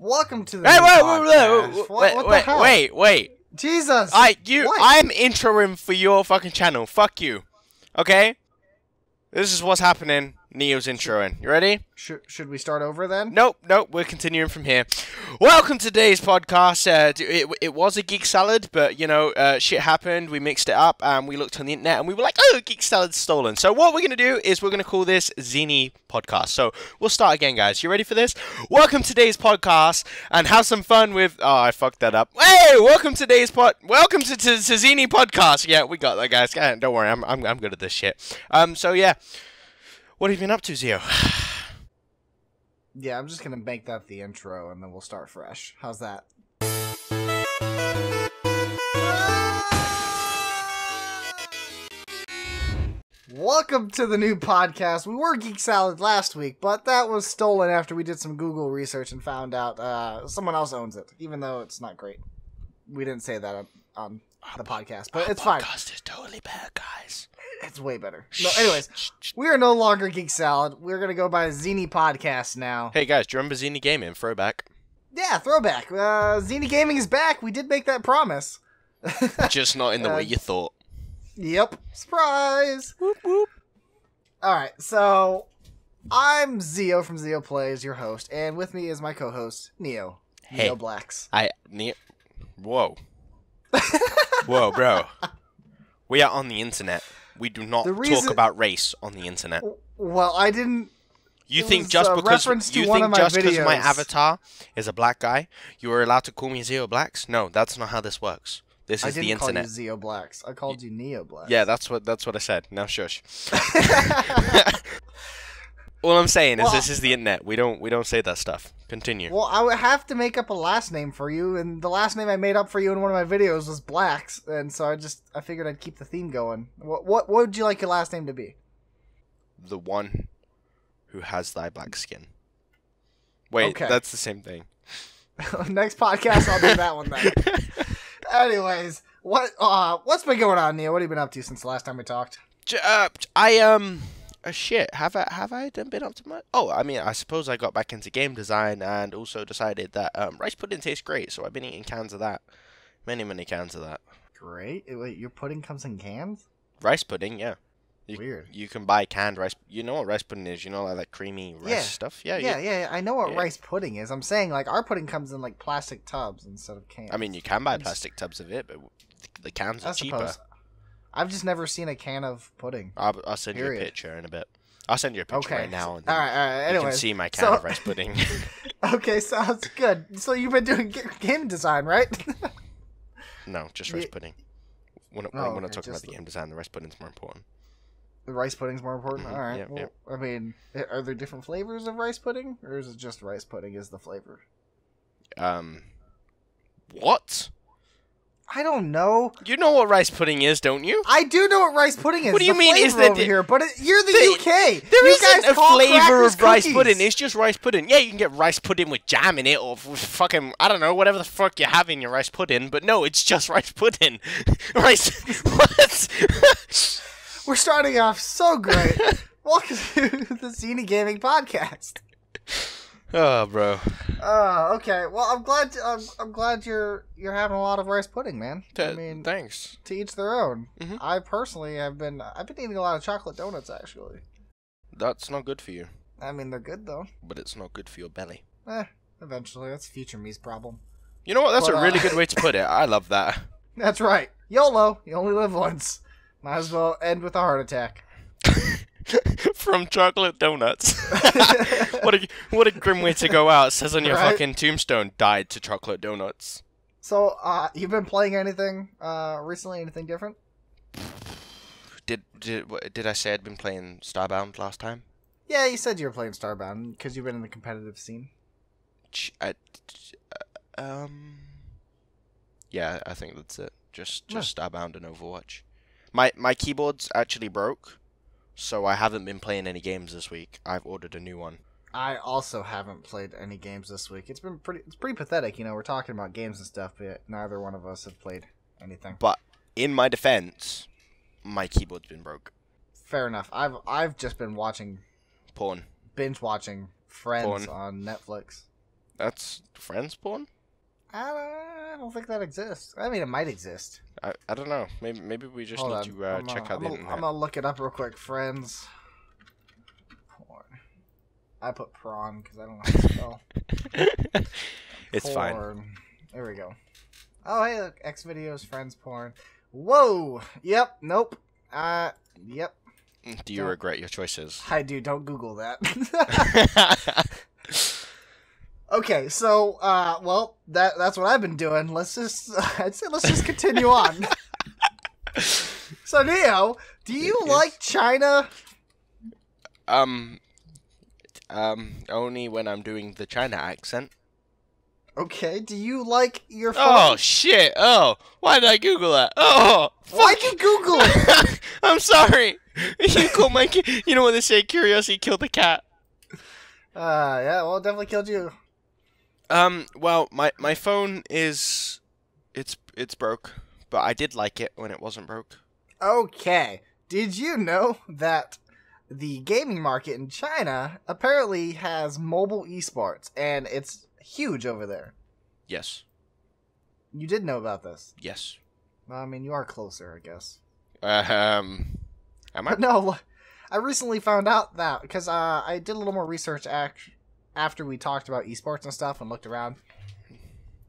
Welcome to the podcast. Wait. Jesus. I'm introing for your fucking channel. Fuck you. Okay? This is what's happening. Neo's introing. You ready? Should we start over then? Nope. We're continuing from here. Welcome to today's podcast. It was a geek salad, but, you know, shit happened. We mixed it up, and we looked on the internet, and we were like, oh, geek salad's stolen. So what we're going to do is we're going to call this ZeNi podcast. So we'll start again, guys. You ready for this? Welcome to today's podcast, and have some fun with... Oh, I fucked that up. Hey, welcome to Welcome to ZeNi podcast. Yeah, we got that, guys. Don't worry, I'm good at this shit. So, yeah. What have you been up to, Zio? Yeah, I'm just going to make that the intro, and then we'll start fresh. How's that? Welcome to the new podcast. We were Geek Salad last week, but that was stolen after we did some Google research and found out someone else owns it, even though it's not great. We didn't say that on the podcast, but it's fine. Our podcast is totally bad, guys. It's way better. No, anyways, we are no longer Geek Salad. We're going to go by ZeNi Podcast now. Hey, guys, do you remember ZeNi Gaming? Throwback. Yeah, throwback. ZeNi Gaming is back. We did make that promise. Just not in the way you thought. Yep. Surprise. Whoop, whoop. All right, so I'm Zio from Zio Plays, your host, and with me is my co-host, Neo. Hey. Neo Blacks. Whoa. Whoa, bro. We are on the internet. We do not talk about race on the internet. Well, I didn't... You think just because my avatar is a black guy, you are allowed to call me Zio Blacks? No, that's not how this works. This is the internet. I didn't call you Zio Blacks. I called you Neo Blacks. Yeah, that's what I said. Now shush. All I'm saying is this is the internet. We don't say that stuff. Continue. Well, I would have to make up a last name for you, and the last name I made up for you in one of my videos was Blacks, and so I figured I'd keep the theme going. What would you like your last name to be? The one who has thy black skin. Wait, okay. That's the same thing. Next podcast, I'll do that one then. Anyways, what's been going on, Neil? What have you been up to since the last time we talked? Shit, have I been up to much? Oh, I mean, I suppose I got back into game design and also decided that rice pudding tastes great, so I've been eating cans of that. Many cans of that. Great. Wait, your pudding comes in cans? Rice pudding, yeah. Weird. You can buy canned rice. You know what rice pudding is? You know, like that creamy rice stuff? Yeah. I know what rice pudding is. I'm saying, like, our pudding comes in, like, plastic tubs instead of cans. I mean, you can buy plastic tubs of it, but the cans are cheaper. I've just never seen a can of pudding. I'll send you a picture in a bit. I'll send you a picture right now. And all right. Anyways, you can see my can of rice pudding. Okay, sounds good. So you've been doing game design, right? No, just rice pudding. We're not talking about the game design. The rice pudding's more important. The rice pudding's more important? Mm-hmm. All right. Yep, yep. I mean, are there different flavors of rice pudding? Or is it just rice pudding is the flavor? What? I don't know. You know what rice pudding is, don't you? I do know what rice pudding is. What do you mean? Is that over here? But you're the UK. There isn't a flavor of rice cookies. pudding. It's just rice pudding. Yeah, you can get rice pudding with jam in it, or fucking I don't know, whatever the fuck you have in your rice pudding. But no, it's just rice pudding. Rice. What? We're starting off so great. Welcome to the ZeNi Gaming Podcast. Oh, bro. Okay. Well, I'm glad you're having a lot of rice pudding, man. I mean, thanks. To each their own. Mm-hmm. I personally I've been eating a lot of chocolate donuts actually. That's not good for you. I mean, they're good though. But it's not good for your belly. Eventually, that's future me's problem. You know what? That's a really good way to put it. I love that. That's right. YOLO. You only live once. Might as well end with a heart attack. From chocolate donuts. What a grim way to go out. It says on your fucking tombstone, died to chocolate donuts. So, you've been playing anything recently? Anything different? Did I say I'd been playing Starbound last time? Yeah, you said you were playing Starbound because you've been in the competitive scene. Yeah, I think that's it. Just Starbound and Overwatch. My keyboard's actually broke. So I haven't been playing any games this week. I've ordered a new one. I also haven't played any games this week. It's pretty pathetic, you know. We're talking about games and stuff, but neither one of us have played anything. But in my defense, my keyboard's been broke. Fair enough. I've just been watching porn, binge watching Friends on Netflix. That's friends porn? I don't think that exists. I mean, it might exist. I don't know. Maybe we just Hold need on. to check out the internet. I'm gonna look it up real quick. Friends porn. I put prawn because I don't know how to spell. It's porn. fine. There we go. Oh, hey, look. X videos, friends porn. Whoa. Yep. Nope. Yep. Do you regret your choices? I do. Don't Google that. Okay, so well, that's what I've been doing. I'd say let's just continue on. So Neo, do you like China? Only when I'm doing the China accent. Okay, do you like your phone? Oh shit! Oh, why did I Google that? Oh, fuck. Why'd you Google it? I'm sorry. You called my. You know what they say? Curiosity killed the cat. Yeah, well, it definitely killed you. Well, my phone is, it's broke, but I did like it when it wasn't broke. Okay, did you know that the gaming market in China apparently has mobile esports, and it's huge over there? Yes. You did know about this? Yes. Well, I mean, you are closer, I guess. Am I? But no, I recently found out that, because I did a little more research after we talked about esports and stuff and looked around,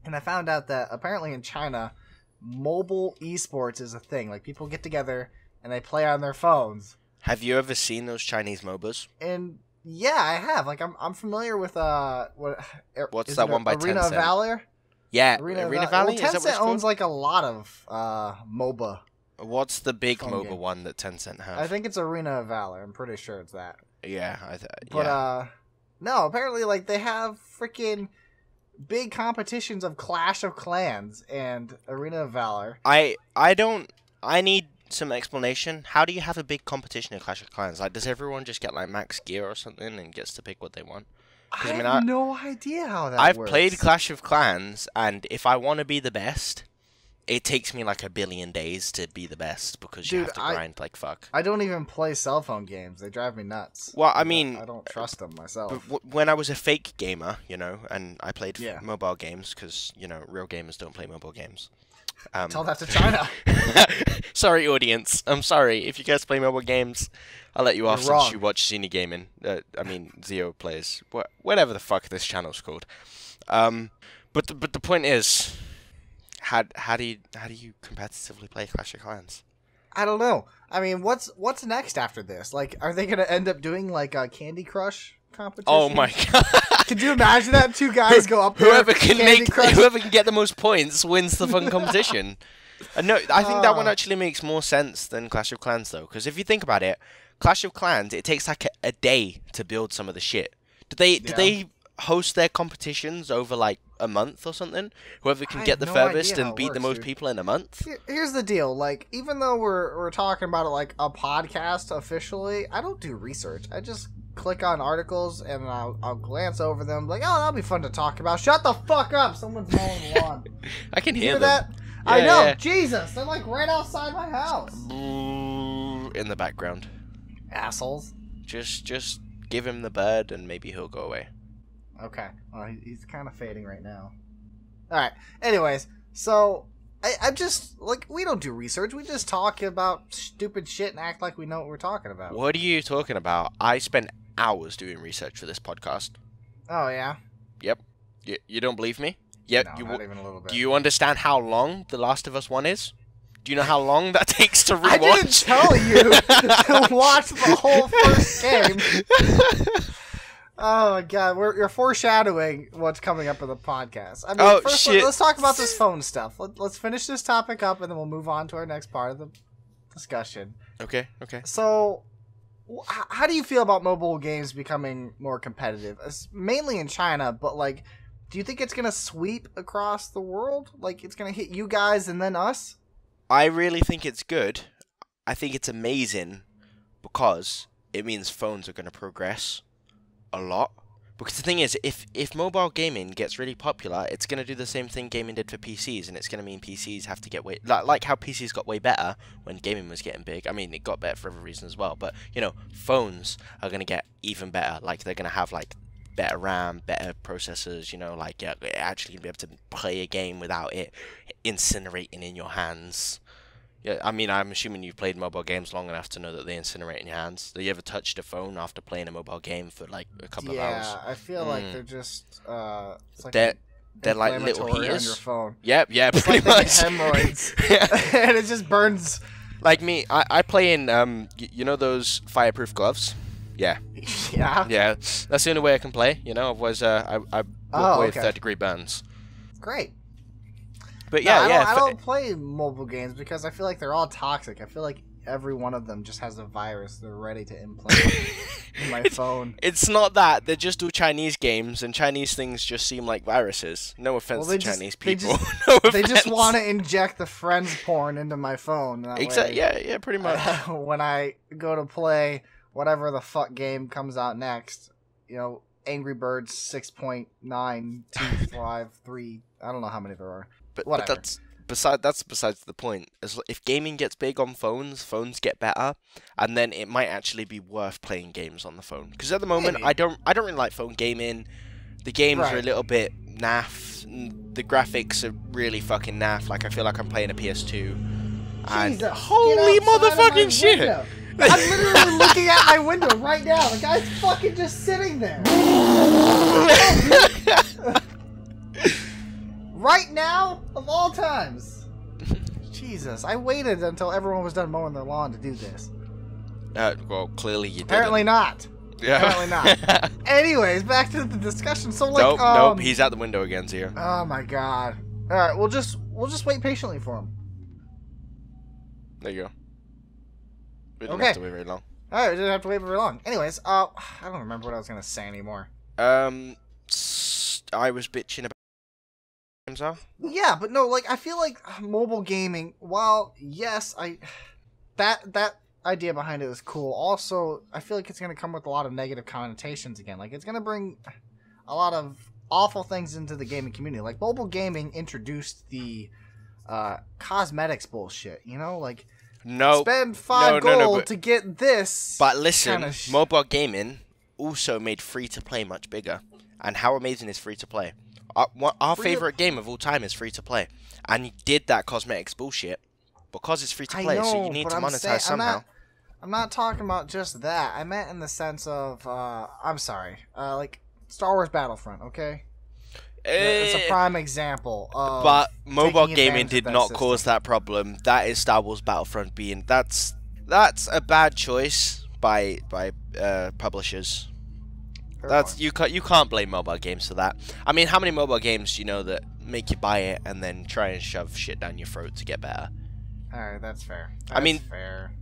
and I found out that apparently in China, mobile esports is a thing. Like, people get together and they play on their phones. Have you ever seen those Chinese MOBAs? And yeah, I have. Like, I'm familiar with what's that one by Arena Tencent? of Valor? Yeah, Arena Valley. Well, Is that what it's Tencent owns called? like a lot of MOBA. What's the big phone MOBA game. one that Tencent has? I think it's Arena of Valor. I'm pretty sure it's that. Yeah, But no, apparently like they have freaking big competitions of Clash of Clans and Arena of Valor. I need some explanation. How do you have a big competition in Clash of Clans? Like, does everyone just get like max gear or something and gets to pick what they want? I have no idea how that I've works. played Clash of Clans, and if I want to be the best, it takes me like a billion days to be the best because you have to grind like fuck. I don't even play cell phone games. They drive me nuts. Well, I mean, I don't trust them myself. when I was a fake gamer, you know, and I played Yeah. mobile games because, you know, real gamers don't play mobile games. Tell that to China. Sorry, audience. I'm sorry. If you guys play mobile games, I'll let you off You're wrong. since you watch ZeNi Gaming. I mean, Zeo plays. Whatever the fuck this channel's called. But the point is, how do you competitively play Clash of Clans? I don't know. I mean, what's next after this? Like, are they gonna end up doing like a Candy Crush competition? Oh my god! Could you imagine that? Two guys go up there. Whoever can Candy Crush. whoever can get the most points wins the fun competition. No, I think that one actually makes more sense than Clash of Clans though, because if you think about it, Clash of Clans, it takes like a day to build some of the shit. Did they host their competitions over like a month or something? Whoever can get the furthest and beat the most people in a month? Here's the deal. Like, even though we're talking about it like a podcast officially, I don't do research. I just click on articles and I'll glance over them. Like, oh, that'll be fun to talk about. Shut the fuck up! Someone's mowing the lawn. I can You hear them. that? Yeah, I know. yeah. Jesus, they're like right outside my house. In the background. Assholes. Just give him the bird and maybe he'll go away. Okay. Well, he's kind of fading right now. All right. Anyways, so I'm just like, we don't do research. We just talk about stupid shit and act like we know what we're talking about. What are you talking about? I spent hours doing research for this podcast. Oh yeah. Yep. You don't believe me? Yep. No, not even a little bit. Do you understand how long The Last of Us 1 is? Do you know how long that takes to rewatch? I didn't tell you to watch the whole first game. Oh my god, you're foreshadowing what's coming up in the podcast. I mean, first, shit. Let's talk about this phone stuff. Let's finish this topic up, and then we'll move on to our next part of the discussion. Okay. So, how do you feel about mobile games becoming more competitive? It's mainly in China, but like, do you think it's gonna sweep across the world? Like, it's gonna hit you guys and then us? I really think it's good. I think it's amazing because it means phones are going to progress a lot. Because the thing is, if mobile gaming gets really popular, it's going to do the same thing gaming did for PCs, and it's going to mean PCs have to get way... Like how PCs got way better when gaming was getting big. I mean, it got better for other reasons as well, but, you know, phones are going to get even better. Like, they're going to have, like, better RAM, better processors, you know, like you're actually gonna be able to play a game without it incinerating in your hands. Yeah, I mean, I'm assuming you've played mobile games long enough to know that they incinerate in your hands. Have you ever touched a phone after playing a mobile game for like a couple of hours? Yeah, I feel like they're just it's like they're like little inflammatory heaters on your phone. Yep, yeah, It's pretty like much. they get hemorrhoids, Yeah. and it just burns. Like me, I play in you know those fireproof gloves? Yeah. Yeah. Yeah, that's the only way I can play. You know, otherwise I walk away with 3rd-degree burns. Great. But yeah, no, I don't play mobile games because I feel like they're all toxic. I feel like every one of them just has a virus they're ready to implant in my phone. It's not that. They're just all Chinese games, and Chinese things just seem like viruses. No offense to Chinese people. They just want to inject the friends porn into my phone. Exactly. Yeah, pretty much. When I go to play whatever the fuck game comes out next, you know, Angry Birds 6.9253. I don't know how many there are. But that's besides the point. If gaming gets big on phones get better, and then it might actually be worth playing games on the phone. Because at the moment, I don't really like phone gaming. The games are a little bit naff. The graphics are really fucking naff. Like I feel like I'm playing a PS2. And Jesus, holy motherfucking shit! Window. I'm literally looking out my window right now. The guy's fucking just sitting there. Right now, of all times. Jesus, I waited until everyone was done mowing their lawn to do this. Well, clearly you didn't. Apparently not. Yeah. Apparently not. Anyways, back to the discussion. So like, nope, he's out the window again, Zia. Oh my god. All right, we'll just wait patiently for him. There you go. We didn't have to wait very long. All right, we didn't have to wait very long. Anyways, I don't remember what I was gonna say anymore. I was bitching about games are. Yeah, but no, like I feel like mobile gaming. While yes, that idea behind it is cool. Also, I feel like it's gonna come with a lot of negative connotations again. Like it's gonna bring a lot of awful things into the gaming community. Like mobile gaming introduced the cosmetics bullshit. You know, like. No. Spend 5 gold to get this. But listen, mobile gaming also made free-to-play much bigger. And how amazing is free-to-play? Our favorite game of all time is free-to-play. And you did that cosmetics bullshit because it's free-to-play, so you need to monetize somehow. I'm not talking about just that. I meant in the sense of, I'm sorry, like Star Wars Battlefront, okay? It's a prime example of but mobile gaming did not cause that problem. That is Star Wars Battlefront being that's a bad choice by publishers. You can't blame mobile games for that. I mean, how many mobile games do you know that make you buy it and then try and shove shit down your throat to get better? Alright, that's fair. That's fair.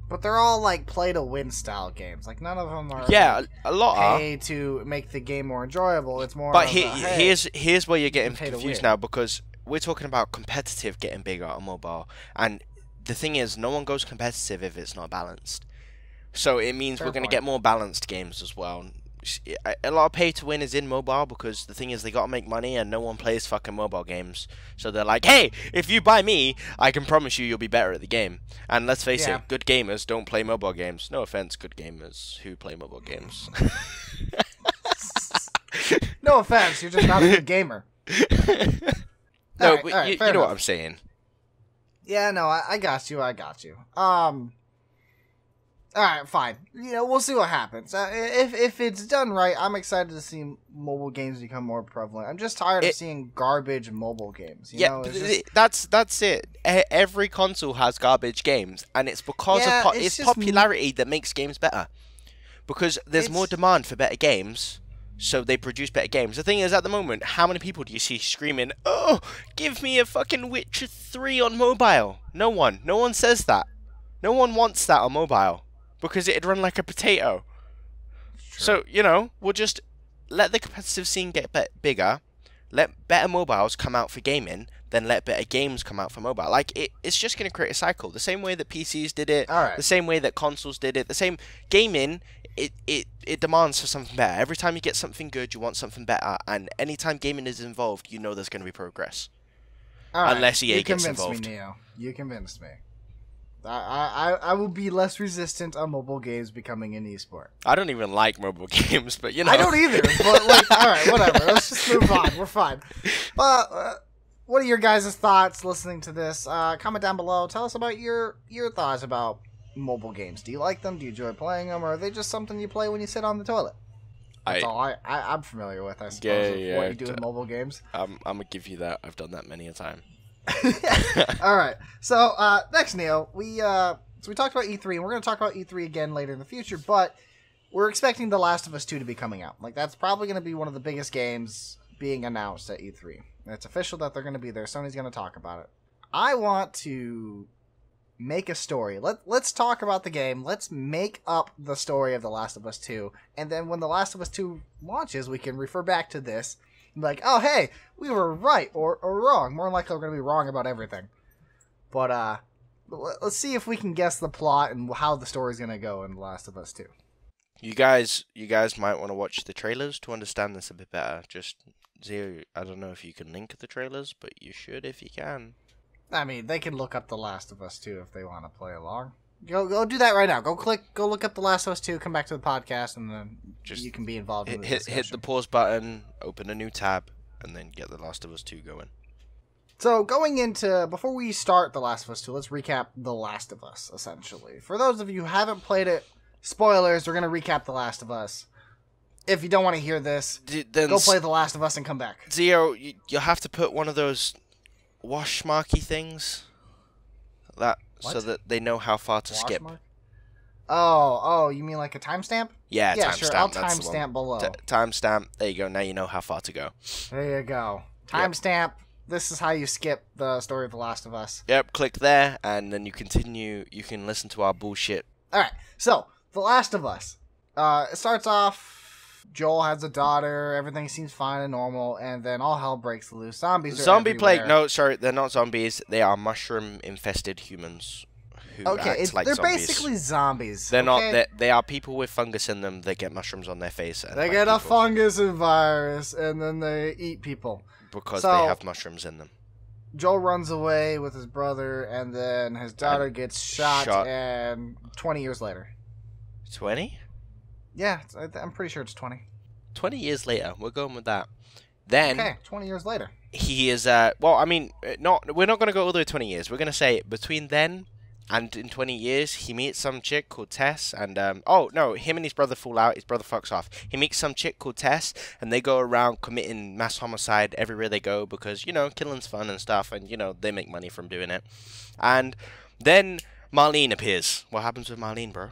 But they're all like play-to-win style games. Like none of them are. Yeah, a lot pay to make the game more enjoyable. It's more. But here's where you're getting confused now, because we're talking about competitive getting bigger on mobile, and the thing is, no one goes competitive if it's not balanced. So it means we're going to get more balanced games as well. A lot of pay to win is in mobile because the thing is they got to make money and no one plays fucking mobile games. So they're like, hey, if you buy me, I can promise you'll be better at the game. And let's face it, good gamers don't play mobile games. No offense, good gamers who play mobile games. No offense, you're just not a good gamer. No, you know what I'm saying. Yeah, no, I got you. Alright, fine. You know, we'll see what happens. If it's done right, I'm excited to see mobile games become more prevalent. I'm just tired of seeing garbage mobile games. You know, that's it. Every console has garbage games, and it's because of it's popularity that makes games better. Because there's more demand for better games, so they produce better games. The thing is, at the moment, how many people do you see screaming, "Oh, give me a fucking Witcher 3 on mobile"? No one. No one says that. No one wants that on mobile. Because it'd run like a potato. True. So, you know, we'll just let the competitive scene get bigger, let better mobiles come out for gaming, then let better games come out for mobile. Like, it's just going to create a cycle. The same way that PCs did it, the same way that consoles did it, the same gaming, it demands for something better. Every time you get something good, you want something better, and anytime gaming is involved, you know there's going to be progress. Unless EA gets involved. You convinced me, Neo. You convinced me. I will be less resistant on mobile games becoming an esport. I don't even like mobile games, but you know. I don't either, but like, all right, whatever. Let's just move on. We're fine. What are your guys' thoughts listening to this? Comment down below. Tell us about your thoughts about mobile games. Do you like them? Do you enjoy playing them? Or are they just something you play when you sit on the toilet? That's all I'm familiar with, I suppose, of what you do in mobile games. I'm going to give you that. I've done that many a time. All right. So, next, Neo, we talked about E3, and we're going to talk about E3 again later in the future, but we're expecting The Last of Us 2 to be coming out. Like, that's probably going to be one of the biggest games being announced at E3. And it's official that they're going to be there. Sony's going to talk about it. I want to make a story. Let's talk about the game. Let's make up the story of The Last of Us 2. And then when The Last of Us 2 launches, we can refer back to this and be like, oh, hey, we were right or wrong. More than likely, we're going to be wrong about everything. But let's see if we can guess the plot and how the story's going to go in The Last of Us 2. You guys might want to watch the trailers to understand this a bit better. Just, Zero, I don't know if you can link the trailers, but you should if you can. I mean, they can look up The Last of Us 2 if they want to play along. Go do that right now. Go look up The Last of Us 2, come back to the podcast, and then you can be involved in the discussion. Hit the pause button, open a new tab, and then get The Last of Us 2 going. So, before we start The Last of Us 2, let's recap The Last of Us, essentially. For those of you who haven't played it, spoilers, we're going to recap The Last of Us. If you don't want to hear this, go play The Last of Us and come back. Zero, you'll have to put one of those wash marky things so that they know how far to skip. Mark? Oh, you mean like a timestamp? Yeah, sure. I'll timestamp below. Timestamp. There you go. Now you know how far to go. There you go. Timestamp. This is how you skip the story of The Last of Us. Yep. Click there, and then you continue. You can listen to our bullshit. All right. So, The Last of Us. It starts off. Joel has a daughter, everything seems fine and normal, and then all hell breaks loose. Zombies are Zombie everywhere. plague. No, sorry, they're not zombies. They are mushroom-infested humans who act like they're zombies. Basically zombies. They're not. They are people with fungus in them. They get mushrooms on their face. And they get a fungus and virus, and then they eat people. Because they have mushrooms in them. Joel runs away with his brother, and then his daughter gets shot, and 20 years later. 20? Yeah, I'm pretty sure it's 20. 20 years later, we're going with that. Then, okay, 20 years later. He is, well, I mean, we're not going to go all the way 20 years. We're going to say between then and in 20 years, he meets some chick called Tess, and, oh, no, him and his brother fall out, his brother fucks off. He meets some chick called Tess, and they go around committing mass homicide everywhere they go because, you know, killing's fun and stuff, and, you know, they make money from doing it. And then Marlene appears. What happens with Marlene, bro?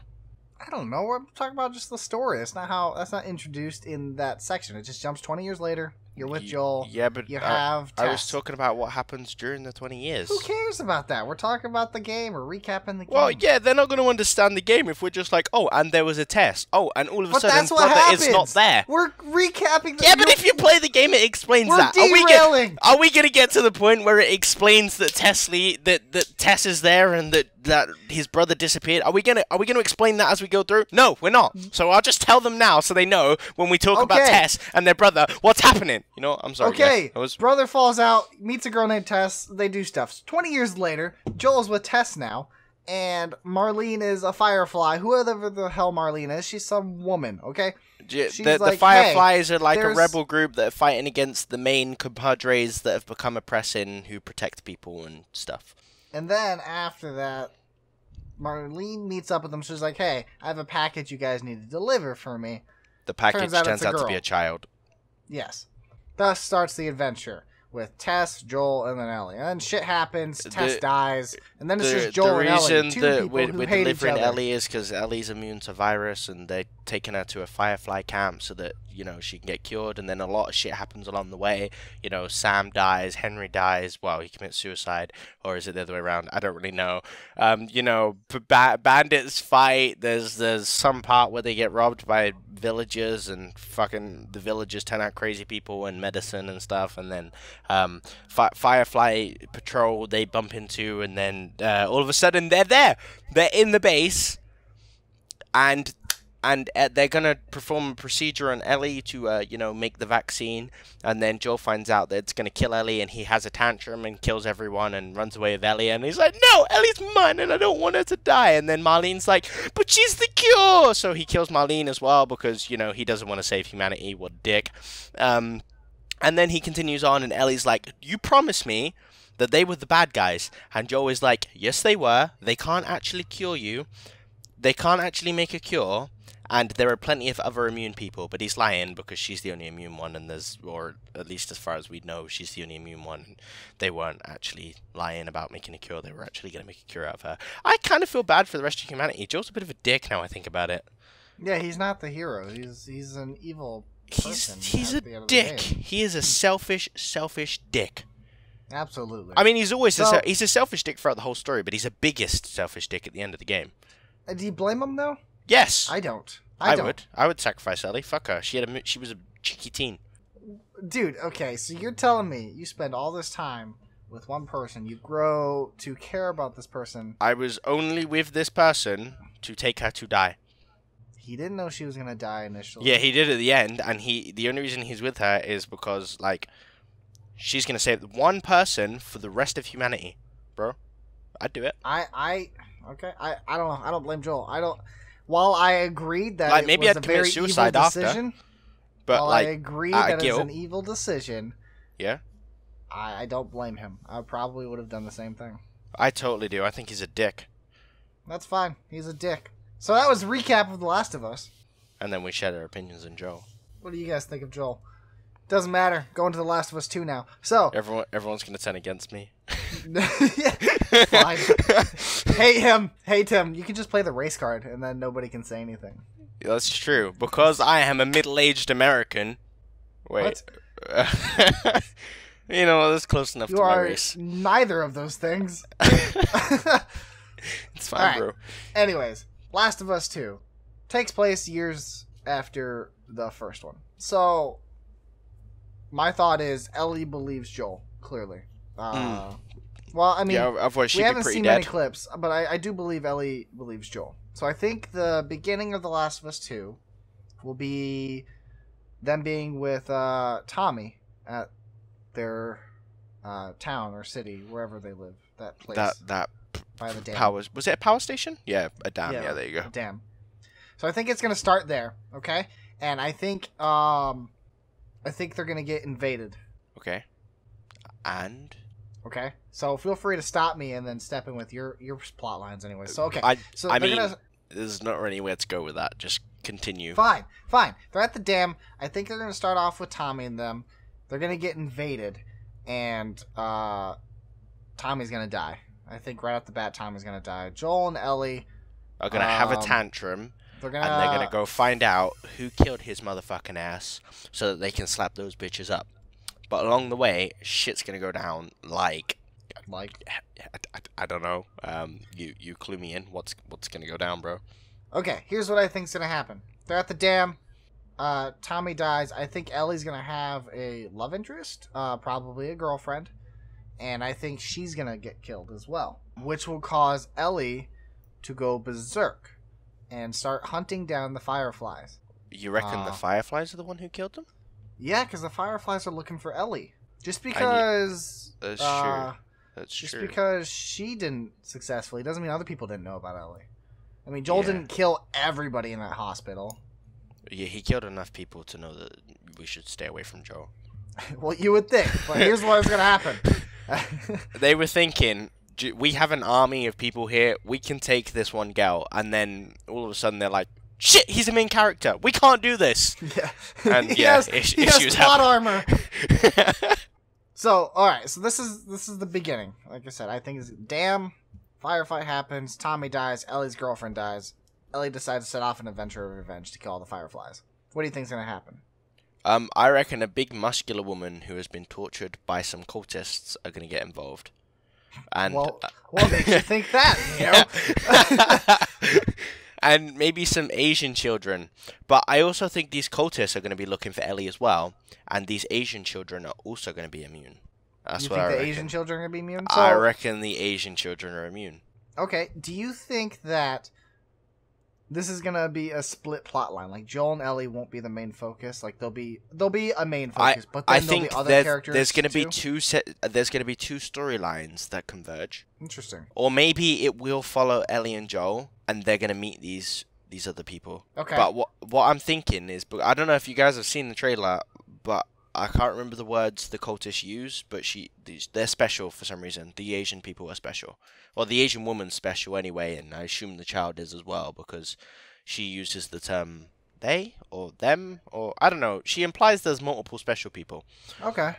I don't know. We're talking about just the story. That's not introduced in that section. It just jumps 20 years later. You're with Joel. Yeah, but you have Tess. I was talking about what happens during the 20 years. Who cares about that? We're talking about the game. We're recapping the game. Well, yeah, they're not going to understand the game if we're just like, oh, and there was a test. Oh, and all of a sudden, brother is not there. We're recapping the Yeah, but if you play the game, it explains that. Derailing. Are we going to get to the point where it explains that Tess is there and that his brother disappeared? Are we gonna explain that as we go through? No, we're not. So I'll just tell them now so they know when we talk about Tess and their brother what's happening. You know, I'm sorry. Okay, brother falls out, meets a girl named Tess. They do stuff. 20 years later, Joel's with Tess now, and Marlene is a Firefly. Whoever the hell Marlene is, she's some woman. Okay. The Fireflies are like a rebel group that are fighting against the main compadres that have become oppressing, who protect people and stuff. And then after that, Marlene meets up with them. She's like, hey, I have a package you guys need to deliver for me. The package turns out to be a child. Yes. Thus starts the adventure with Tess, Joel, and then Ellie. And then shit happens, Tess dies, and then it's just Joel and Ellie. The reason that we're delivering Ellie is because Ellie's immune to virus, and they're taking her to a Firefly camp so that, you know, she can get cured, and then a lot of shit happens along the way. You know, Sam dies, Henry dies, well, he commits suicide, or is it the other way around? I don't really know. You know, bandits fight, there's some part where they get robbed by villagers, and fucking the villagers turn out crazy people and medicine and stuff, and then Firefly patrol they bump into, and then all of a sudden they're there, they're in the base, and and they're gonna perform a procedure on Ellie to, you know, make the vaccine. And then Joel finds out that it's gonna kill Ellie, and he has a tantrum and kills everyone and runs away with Ellie. And he's like, "No, Ellie's mine, and I don't want her to die." And then Marlene's like, "But she's the cure!" So he kills Marlene as well because, you know, he doesn't want to save humanity. What a dick. And then he continues on, and Ellie's like, "You promised me that they were the bad guys." And Joel is like, "Yes, they were. They can't actually cure you. They can't actually make a cure. And there are plenty of other immune people," but he's lying because she's the only immune one, and or at least as far as we know, she's the only immune one. They weren't actually lying about making a cure. They were actually going to make a cure out of her. I kind of feel bad for the rest of humanity. Joel's a bit of a dick now I think about it. Yeah, he's not the hero. He's an evil person. He's a dick. He is a selfish dick. Absolutely. I mean, he's always he's a selfish dick throughout the whole story, but he's the biggest selfish dick at the end of the game. Do you blame him though? Yes. I don't. I would sacrifice Ellie. Fuck her. She was a cheeky teen. Dude, okay, so you're telling me you spend all this time with one person, you grow to care about this person. I was only with this person to take her to die. He didn't know she was gonna die initially. Yeah, he did at the end, and the only reason he's with her is because, like, she's gonna save one person for the rest of humanity, bro. I'd do it. I don't know. I don't blame Joel. While I agreed that like, maybe it was I'd a commit very suicide evil after, decision, but while like, I agree out that of it's guilt, an evil decision, yeah, I don't blame him. I probably would have done the same thing. I totally do. I think he's a dick. That's fine. He's a dick. So that was a recap of The Last of Us. And then we shared our opinions on Joel. What do you guys think of Joel? Doesn't matter. Going to The Last of Us 2 now. So everyone's gonna turn against me. Fine. Hate him. You can just play the race card, and then nobody can say anything. Yeah, that's true. Because I am a middle-aged American. Wait. You know, that's close enough to my race. You are neither of those things. It's fine, bro. Anyways, Last of Us 2 takes place years after the first one. So, my thought is Ellie believes Joel, clearly. Well, I mean, yeah, otherwise she'd we be haven't pretty seen dead. many clips, but I do believe Ellie believes Joel. So I think the beginning of The Last of Us 2 will be them being with Tommy at their town or city, wherever they live. That place. That by the dam. Was it a power station? Yeah, a dam. Yeah, there you go. A dam. So I think it's gonna start there, okay? And I think they're gonna get invaded. Okay. And okay, so feel free to stop me and then step in with your plot lines anyway. So okay, I mean, there's not really anywhere to go with that. Just continue. Fine. They're at the dam. I think they're gonna start off with Tommy and them. They're gonna get invaded, and Tommy's gonna die. I think right off the bat, Tommy's gonna die. Joel and Ellie are gonna have a tantrum. And they're gonna go find out who killed his motherfucking ass, so that they can slap those bitches up. But along the way, shit's gonna go down like I don't know. You clue me in. What's gonna go down, bro? Okay, here's what I think's gonna happen. They're at the dam. Tommy dies. I think Ellie's gonna have a love interest, probably a girlfriend, and I think she's gonna get killed as well, which will cause Ellie to go berserk and start hunting down the Fireflies. You reckon the Fireflies are the one who killed them? Yeah, because the Fireflies are looking for Ellie. Just because... That's true. That's just true. because she didn't successfully doesn't mean other people didn't know about Ellie. I mean, Joel didn't kill everybody in that hospital. Yeah, he killed enough people to know that we should stay away from Joel. Well, you would think, but here's what's going to happen. They were thinking, we have an army of people here, we can take this one gal, and then all of a sudden they're like, shit, he's the main character, we can't do this. Yeah. And he has plot armor. So, alright, so this is the beginning. Like I said, I think it's damn, firefight happens, Tommy dies, Ellie's girlfriend dies. Ellie decides to set off an adventure of revenge to kill all the Fireflies. What do you think's going to happen? I reckon a big muscular woman who has been tortured by some cultists are going to get involved. And what makes you think that, you know? And maybe some Asian children. But I also think these cultists are going to be looking for Ellie as well. And these Asian children are also going to be immune. That's you what I think reckon. the Asian children are going to be immune? I reckon the Asian children are immune. Okay, do you think that this is gonna be a split plot line. Like Joel and Ellie won't be the main focus. Like they'll be a main focus, but then there'll be other characters. There's gonna be there's gonna be two storylines that converge. Interesting. Or maybe it will follow Ellie and Joel, and they're gonna meet these other people. Okay. But what I'm thinking is, but I don't know if you guys have seen the trailer, but I can't remember the words the cultists use, but they're special for some reason. The Asian people are special. Well, the Asian woman's special anyway, and I assume the child is as well, because she uses the term they or them, or I don't know. She implies there's multiple special people. Okay.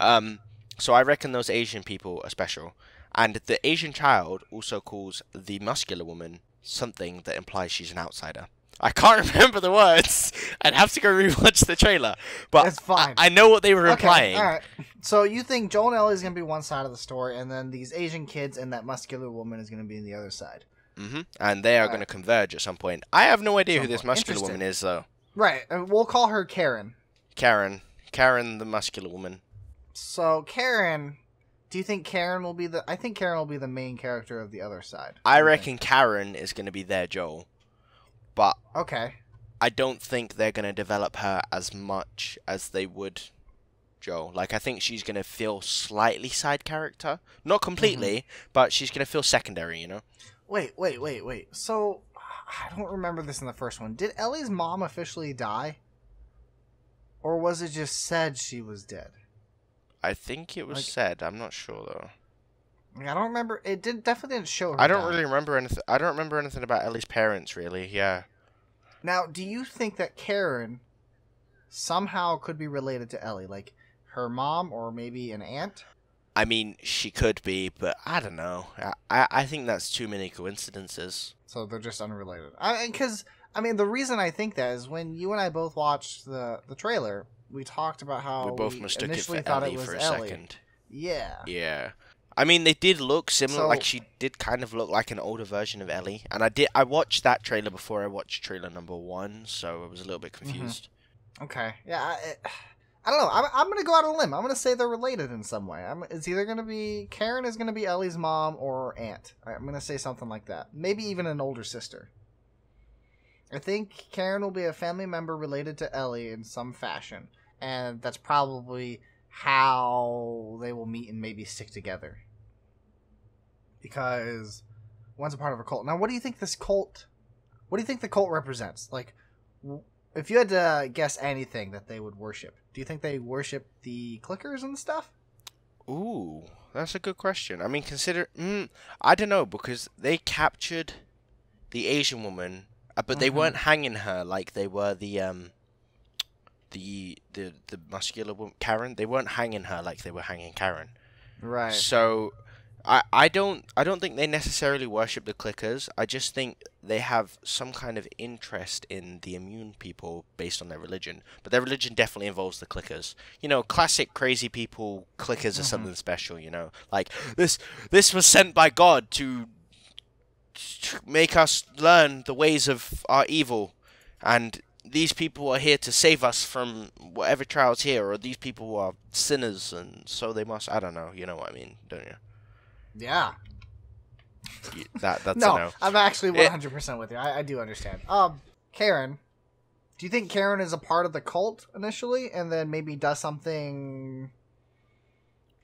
So I reckon those Asian people are special. And the Asian child also calls the muscular woman something that implies she's an outsider. I can't remember the words. I'd have to go rewatch the trailer. But it's fine. I know what they were implying. All right. So you think Joel and Ellie is going to be one side of the story, and then these Asian kids and that muscular woman is going to be in the other side. Mm-hmm. And they are going to converge at some point. I have no idea who this muscular woman is, though. Right. And we'll call her Karen. Karen, the muscular woman. So Karen... Do you think Karen will be I think Karen will be the main character of the other side. I reckon Karen is going to be their Joel. But okay. I don't think they're going to develop her as much as they would Joel. Like, I think she's going to feel slightly side character. Not completely, but she's going to feel secondary, you know? Wait. So, I don't remember this in the first one. Did Ellie's mom officially die? Or was it just said she was dead? I think it was said. I'm not sure, though. I don't remember. It definitely didn't show her. I don't really remember anything. I don't remember anything about Ellie's parents, really. Yeah. Now, do you think that Karen somehow could be related to Ellie, like her mom or maybe an aunt? I mean, she could be, but I don't know. I think that's too many coincidences. So they're just unrelated. Because the reason I think that is when you and I both watched the trailer, we talked about how we both mistook it for thought Ellie it was for a Ellie. second. Yeah. Yeah. I mean, they did look similar. So, like, she did kind of look like an older version of Ellie. And I watched that trailer before I watched trailer number 1, so I was a little bit confused. Okay. Yeah, I don't know. I'm going to go out on a limb. I'm going to say they're related in some way. It's either going to be... Karen is going to be Ellie's mom or aunt. I'm going to say something like that. Maybe even an older sister. I think Karen will be a family member related to Ellie in some fashion. And that's probably how they will meet and maybe stick together. Because one's a part of a cult. Now, what do you think this cult... What do you think the cult represents? Like, if you had to guess anything that they would worship, do you think they worship the clickers and stuff? Ooh, that's a good question. I mean, I don't know, because they captured the Asian woman, but they weren't hanging her like they were the muscular woman, Karen. They weren't hanging her like they were hanging Karen. Right. So I don't think they necessarily worship the clickers. I just think they have some kind of interest in the immune people based on their religion. But their religion definitely involves the clickers. You know, classic crazy people, clickers are something special, you know. Like, this was sent by God to make us learn the ways of our evil. And these people are here to save us from whatever trials here. Or these people are sinners, and so they must... I don't know. You know what I mean, don't you? Yeah. That's no, a no. I'm actually 100% with you. I do understand. Karen, do you think Karen is a part of the cult initially, and then maybe does something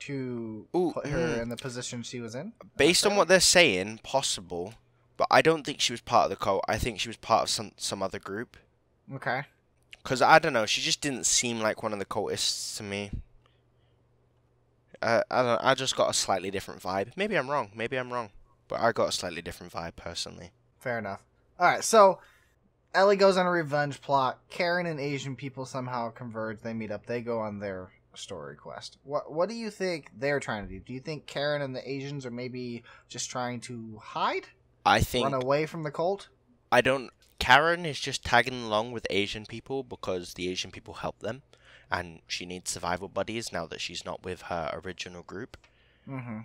to put her in the position she was in? Based on what they're saying, possible, but I don't think she was part of the cult. I think she was part of some other group. Okay. Because, I don't know, she just didn't seem like one of the cultists to me. I just got a slightly different vibe. Maybe I'm wrong. But I got a slightly different vibe, personally. Fair enough. Alright, so Ellie goes on a revenge plot. Karen and Asian people somehow converge. They meet up. They go on their story quest. What do you think they're trying to do? Do you think Karen and the Asians are maybe just trying to hide? I think... Run away from the cult? Karen is just tagging along with Asian people because the Asian people help them. And she needs survival buddies now that she's not with her original group. Mm-hmm.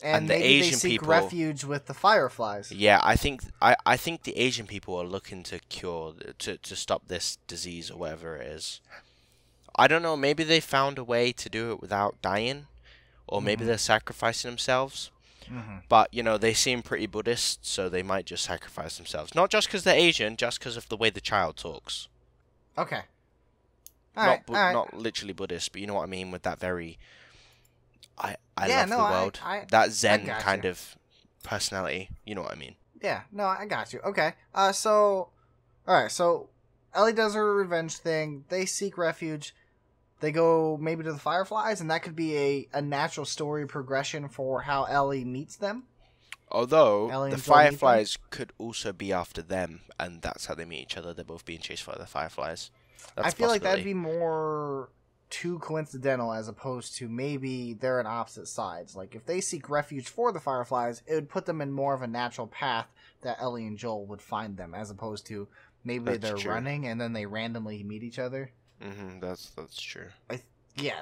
And the maybe Asian they seek people, refuge with the Fireflies. Yeah, I think the Asian people are looking to to stop this disease or whatever it is. I don't know. Maybe they found a way to do it without dying, or maybe they're sacrificing themselves. But, you know, they seem pretty Buddhist, so they might just sacrifice themselves. Not just because they're Asian, just because of the way the child talks. Okay. Not literally Buddhist, but you know what I mean with that very... I love the world. That Zen kind of personality. You know what I mean. Yeah, no, I got you. Okay. So Ellie does her revenge thing. They seek refuge. They go maybe to the Fireflies, and that could be a natural story progression for how Ellie meets them. Although, the Fireflies could also be after them, and that's how they meet each other. They're both being chased by the Fireflies. I feel like that'd be more too coincidental as opposed to maybe they're on opposite sides. Like, if they seek refuge for the Fireflies, it would put them in more of a natural path that Ellie and Joel would find them, as opposed to maybe they're running and then they randomly meet each other. That's true.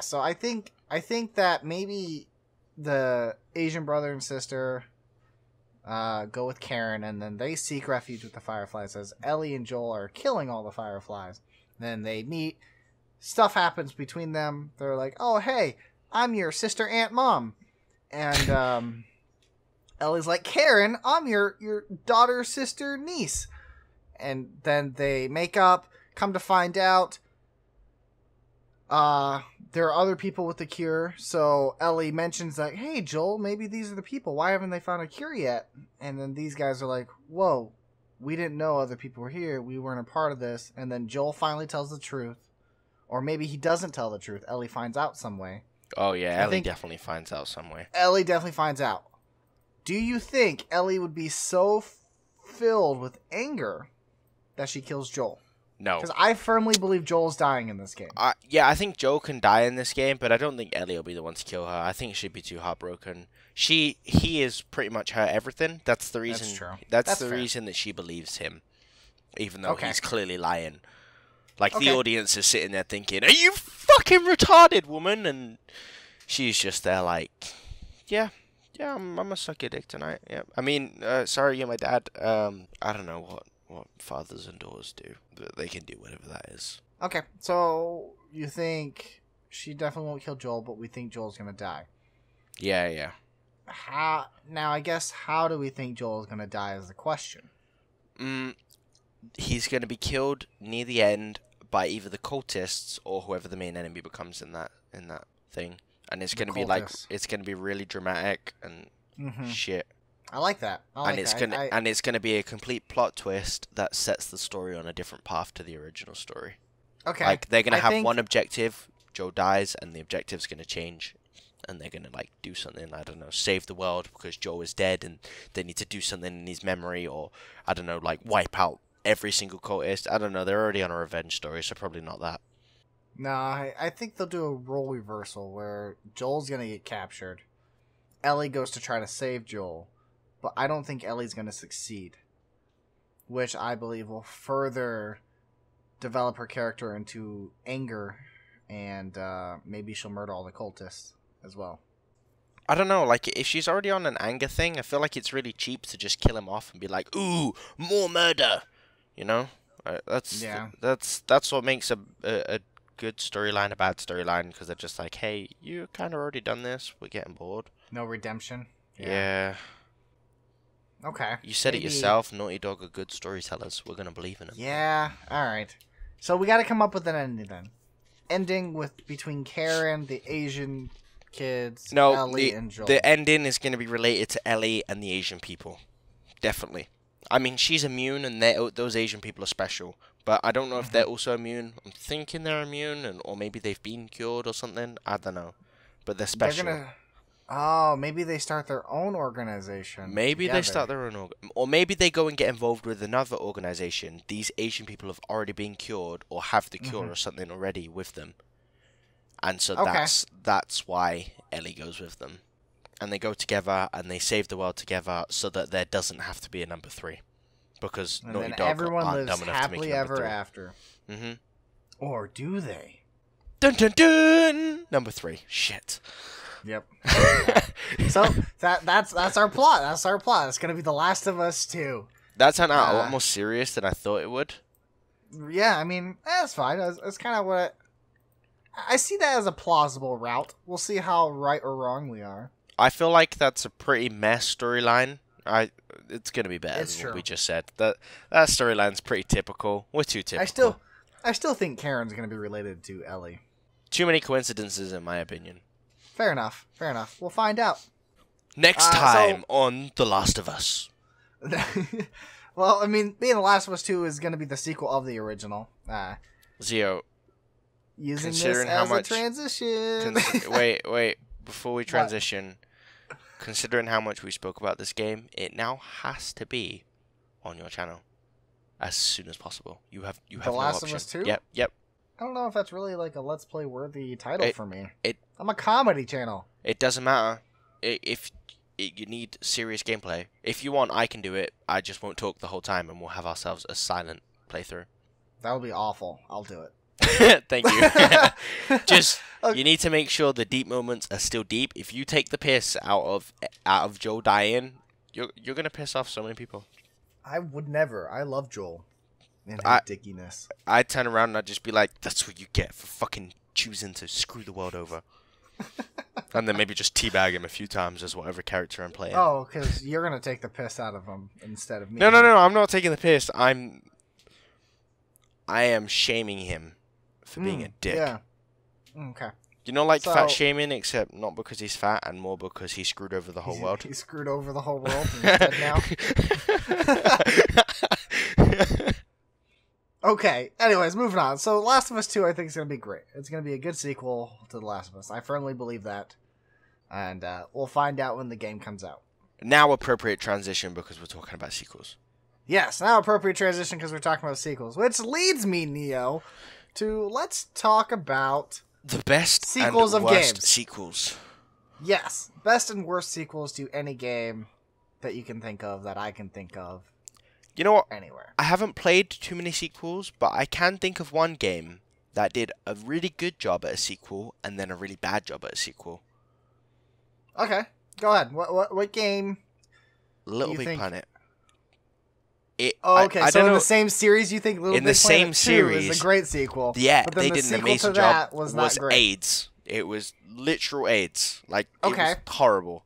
So I think that maybe the Asian brother and sister go with Karen, and then they seek refuge with the Fireflies as Ellie and Joel are killing all the Fireflies. Then they meet. Stuff happens between them. They're like, "Oh, hey, I'm your sister, aunt, mom," and Ellie's like, "Karen, I'm your daughter, sister, niece." And then they make up. Come to find out, there are other people with the cure. So Ellie mentions like, "Hey, Joel, maybe these are the people. Why haven't they found a cure yet?" And then these guys are like, "Whoa, we didn't know other people were here. We weren't a part of this." And then Joel finally tells the truth. Or maybe he doesn't tell the truth. Ellie finds out some way. Oh, yeah, Ellie definitely finds out some way. Ellie definitely finds out. Do you think Ellie would be so filled with anger that she kills Joel? No. Because I firmly believe Joel's dying in this game. Yeah, I think Joel can die in this game, but I don't think Ellie will be the one to kill her. I think she'd be too heartbroken. He is pretty much her everything. That's the reason. That's true. That's the reason that she believes him, even though he's clearly lying. Like, the audience is sitting there thinking, "Are you fucking retarded, woman?" And she's just there like, yeah, I'm gonna suck your dick tonight. Yeah. I mean, sorry, you're my dad. I don't know what fathers and daughters do. But they can do whatever that is. Okay, so you think she definitely won't kill Joel, but we think Joel's gonna die. Yeah. Now, I guess, how do we think Joel's gonna die is the question. He's gonna be killed near the end by either the cultists or whoever the main enemy becomes in that thing, and it's gonna be like really dramatic and shit. I like that. It's gonna be a complete plot twist that sets the story on a different path to the original story. Okay, like they're gonna have one objective. Joe dies, and the objective's gonna change, and they're gonna like do something. I don't know, save the world because Joe is dead, and they need to do something in his memory, or I don't know, like wipe out every single cultist. I don't know. They're already on a revenge story, so probably not that. No, I think they'll do a role reversal where Joel's gonna get captured. Ellie goes to try to save Joel, but I don't think Ellie's gonna succeed, which I believe will further develop her character into anger, and maybe she'll murder all the cultists as well. I don't know, like, if she's already on an anger thing, I feel like it's really cheap to just kill him off and be like, "Ooh, more murder!" You know? That's what makes a good storyline a bad storyline, because they're just like, "Hey, you kind of already done this, we're getting bored." No redemption? Yeah. Okay. You said it yourself, Naughty Dog are good storytellers. We're going to believe in them. Yeah, alright. So we got to come up with an ending then. Ending between Karen, the Asian kids, Ellie, and Joel. The ending is going to be related to Ellie and the Asian people. Definitely. I mean, she's immune, and those Asian people are special. But I don't know if they're also immune. I'm thinking they're immune, or maybe they've been cured or something. I don't know. But they're special. Maybe they start their own organization. Maybe they start their own or maybe they go and get involved with another organization. These Asian people have already been cured, or have the cure or something already with them. And so that's why Ellie goes with them. And they go together, and they save the world together, so that there doesn't have to be a number 3. Because Naughty Dog everyone aren't lives dumb enough to make happily number ever 3. after. Or do they? Dun dun dun! Number 3. Shit. Yep. So that's our plot. That's our plot. It's gonna be The Last of Us 2. That turned out a lot more serious than I thought it would. Yeah, I mean, that's fine. That's kind of what I see that as a plausible route. We'll see how right or wrong we are. I feel like that's a pretty mess storyline. It's gonna be better than what we just said. That storyline's pretty typical. We're too typical. I still think Karen's gonna be related to Ellie. Too many coincidences, in my opinion. Fair enough. Fair enough. We'll find out. Next time on The Last of Us. Well, I mean, being The Last of Us 2 is going to be the sequel of the original. Zio, using this as a transition. Wait. Before we transition, considering how much we spoke about this game, it now has to be on your channel as soon as possible. You have The no Last option. of Us 2? Yep. I don't know if that's really like a Let's Play worthy title for me. I'm a comedy channel. It doesn't matter. If you need serious gameplay. If you want, I can do it. I just won't talk the whole time, and we'll have ourselves a silent playthrough. That would be awful. I'll do it. Thank you. Just you need to make sure the deep moments are still deep. If you take the piss out of Joel dying, you're gonna piss off so many people. I would never. I love Joel and his dickiness. I'd turn around and I'd just be like, "That's what you get for fucking choosing to screw the world over." And then maybe just teabag him a few times as whatever character I'm playing. Oh, because you're going to take the piss out of him instead of me. No, I'm not taking the piss. I am shaming him for being a dick. Yeah. Okay. You know, like fat shaming, except not because he's fat and more because he screwed over the whole world. He screwed over the whole world and he's dead now. Okay, anyways, moving on. So Last of Us 2 I think is going to be great. It's going to be a good sequel to The Last of Us. I firmly believe that. And we'll find out when the game comes out. Now appropriate transition because we're talking about sequels. Yes, now appropriate transition because we're talking about sequels. Which leads me, Neo, to let's talk about the best sequels and of worst games. Sequels. Yes, best and worst sequels to any game that you can think of, that I can think of. You know what? Anywhere. I haven't played too many sequels, but I can think of one game that did a really good job at a sequel and then a really bad job at a sequel. Okay, go ahead. What game? Little Big Planet. Okay, so in the same series, you think Little Big Planet 2 is a great sequel? Yeah, but then they the did an sequel amazing to job. That was not great. AIDS. It was literal AIDS. Like, it was horrible.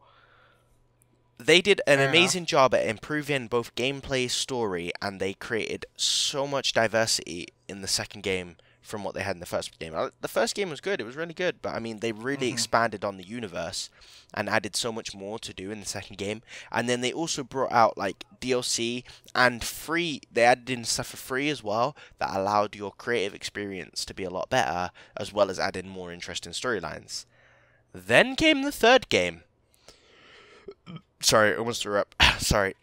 They did an amazing job at improving both gameplay, story, and they created so much diversity in the second game from what they had in the first game. The first game was good. It was really good. But, I mean, they really expanded on the universe and added so much more to do in the second game. And then they also brought out, like, DLC and free. They added in stuff for free as well that allowed your creative experience to be a lot better, as well as adding more interesting storylines. Then came the third game. Sorry, almost threw up. Sorry.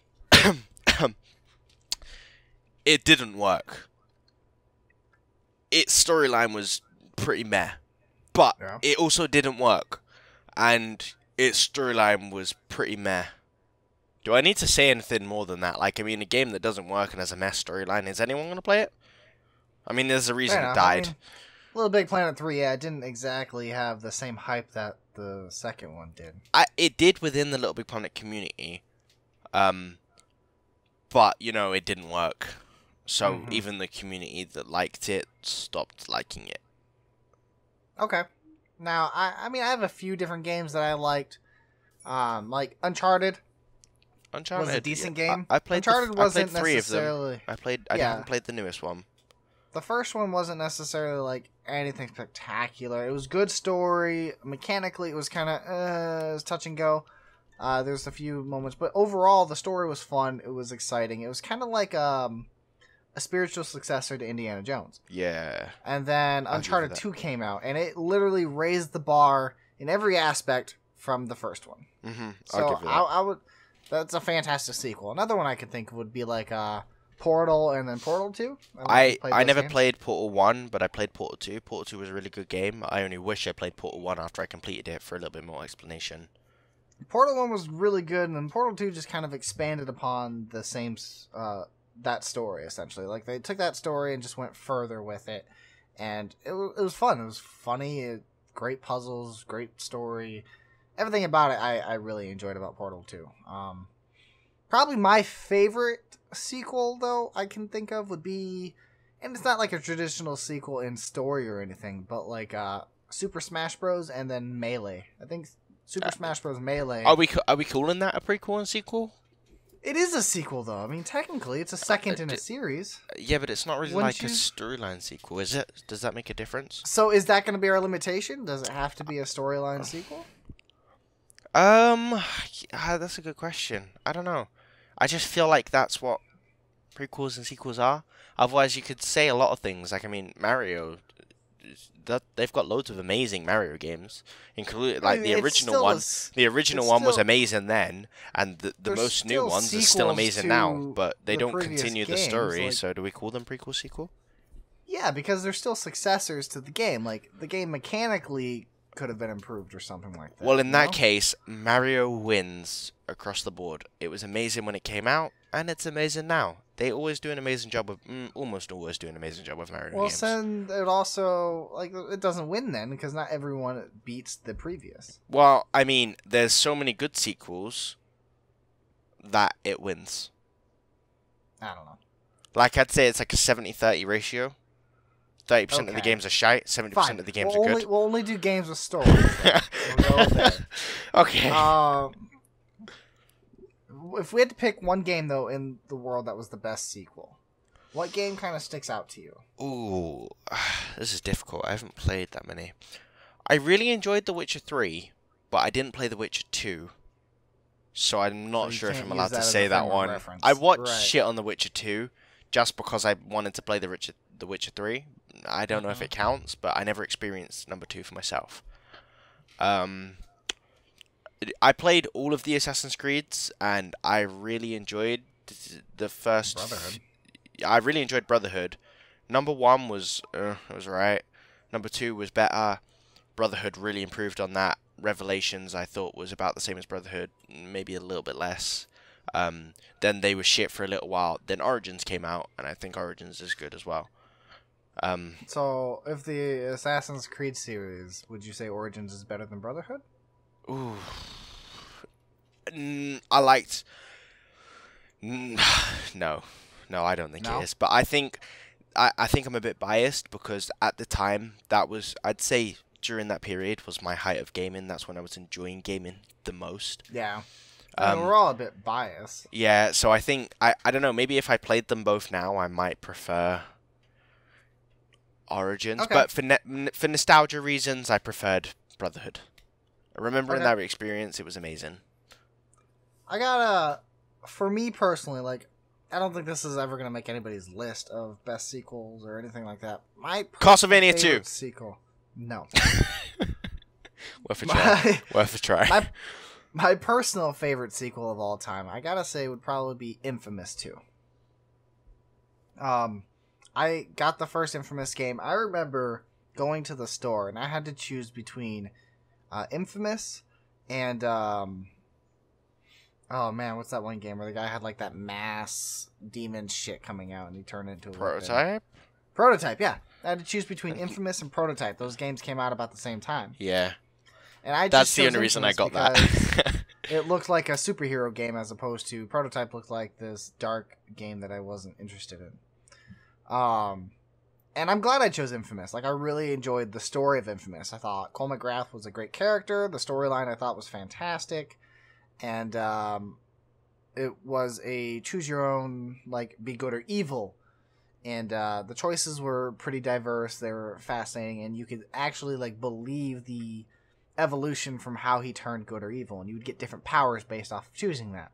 It didn't work. Its storyline was pretty meh. But it also didn't work. And its storyline was pretty meh. Do I need to say anything more than that? Like, I mean, a game that doesn't work and has a mess storyline, is anyone going to play it? I mean, there's a reason it died. I mean, Little Big Planet 3, it didn't exactly have the same hype that the second one did. It did within the Little Big Planet community. But, you know, it didn't work. So even the community that liked it stopped liking it. Okay. Now, I mean, I have a few different games that I liked. Like Uncharted. Was a decent game. I played Uncharted wasn't three necessarily... of them. I haven't played the newest one. The first one wasn't necessarily like anything spectacular. It was good story. Mechanically, it was kind of touch and go. There's a few moments, but overall, the story was fun. It was exciting. It was kind of like a spiritual successor to Indiana Jones. Yeah. And then Uncharted 2 came out, and it literally raised the bar in every aspect from the first one. So I would. That's a fantastic sequel. Another one I could think of would be like Portal and then Portal 2. I never played Portal 1, but I played Portal 2. Portal 2 was a really good game. I only wish I played Portal 1 after I completed it for a little bit more explanation. Portal 1 was really good, and then Portal 2 just kind of expanded upon the same that story, essentially. Like, they took that story and just went further with it, and it was fun. It was funny, great puzzles, great story. Everything about it I really enjoyed about Portal 2. Probably my favorite sequel, though, I can think of would be, and it's not like a traditional sequel in story or anything, but like Super Smash Bros. And then Melee. I think Super Smash Bros. Melee. Are we calling that a prequel and sequel? It is a sequel, though. I mean, technically, it's a second in a series. Yeah, but it's not really Wouldn't like a storyline sequel, is it? Does that make a difference? So is that going to be our limitation? Does it have to be a storyline sequel? That's a good question. I don't know. I just feel like that's what prequels and sequels are. Otherwise, you could say a lot of things. Like, I mean, Mario, they've got loads of amazing Mario games, including like the original one. The original one was amazing then, and the most new ones are still amazing now. But they don't continue the story. Like, so do we call them prequel sequel? Yeah, because they're still successors to the game. Like the game mechanically could have been improved or something like that. Well, in that case, Mario wins across the board. It was amazing when it came out, and it's amazing now. They always do an amazing job of, almost always do an amazing job of Mario games. Well, then it also, like, it doesn't win then, because not everyone beats the previous. Well, I mean, there's so many good sequels that it wins. I don't know. Like, I'd say it's like a 70-30 ratio. 30% of the games are shite, 70% of the games are good. We'll only do games with stories. We'll go there. Okay. If we had to pick one game, though, in the world that was the best sequel, what game kind of sticks out to you? Ooh, this is difficult. I haven't played that many. I really enjoyed The Witcher 3, but I didn't play The Witcher 2. So I'm not sure if I'm allowed to say that one. Reference. I watched shit on The Witcher 2 just because I wanted to play The Witcher 3. I don't know if it counts, but I never experienced number 2 for myself. I played all of the Assassin's Creeds, and I really enjoyed the first. Brotherhood. I really enjoyed Brotherhood. Number 1 was alright. Number 2 was better. Brotherhood really improved on that. Revelations I thought was about the same as Brotherhood, maybe a little bit less. Then they were shit for a little while. Then Origins came out, and I think Origins is good as well. So, if the Assassin's Creed series, would you say Origins is better than Brotherhood? Ooh. I liked... No, I don't think it is. But I think I'm a bit biased because at the time, that was, I'd say during that period, was my height of gaming. That's when I was enjoying gaming the most. Yeah. We're all a bit biased. Yeah, so I think, I don't know, maybe if I played them both now, I might prefer Origins. Okay. But for nostalgia reasons, I preferred Brotherhood. Remembering that experience, it was amazing. For me personally, like, I don't think this is ever going to make anybody's list of best sequels or anything like that. My Castlevania 2 sequel. No. Worth a try. Worth a try. My personal favorite sequel of all time, I gotta say, would probably be Infamous 2. I got the first Infamous game. I remember going to the store, and I had to choose between Infamous and oh man, what's that one game where the guy had like that mass demon shit coming out and he turned into a Prototype? Prototype, yeah. I had to choose between Infamous and Prototype. Those games came out about the same time. Yeah. And that's the only reason I got that. It looked like a superhero game as opposed to Prototype looked like this dark game that I wasn't interested in. And I'm glad I chose Infamous. Like, I really enjoyed the story of Infamous. I thought Cole McGrath was a great character. The storyline I thought was fantastic. And it was a choose-your-own, like, be good or evil. And the choices were pretty diverse. They were fascinating. And you could actually, like, believe the evolution from how he turned good or evil. And you would get different powers based off of choosing that.